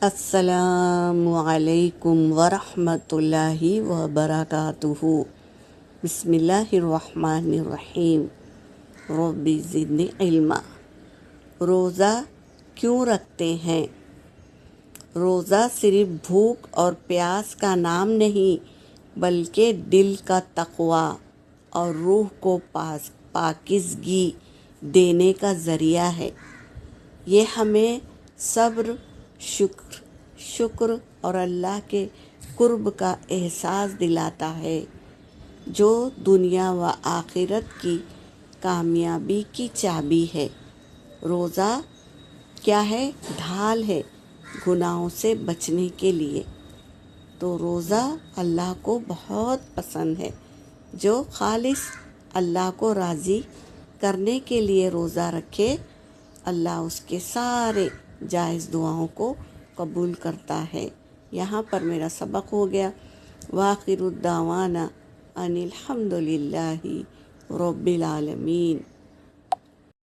السلام علیکم ورحمۃ اللہ وبرکاتہ۔ بسم اللہ الرحمن الرحیم۔ رب زدنی علما۔ روزہ کیوں رکھتے ہیں؟ روزہ صرف بھوک اور پیاس کا نام نہیں بلکہ دل کا تقویٰ اور روح کو پاکیزگی دینے کا ذریعہ ہے۔ یہ ہمیں صبر، شکر اور اللہ کے قرب کا احساس دلاتا ہے، جو دنیا و آخرت کی کامیابی کی چابی ہے۔ روزہ کیا ہے؟ ڈھال ہے گناہوں سے بچنے کے لیے۔ تو روزہ اللہ کو بہت پسند ہے۔ جو خالص اللہ کو راضی کرنے کے لیے روزہ رکھے، اللہ اس کے سارے جائز دعاؤں کو قبول کرتا ہے۔ یہاں پر میرا سبق ہو گیا۔ وآخر الدعوانا ان الحمد للہ رب العالمین۔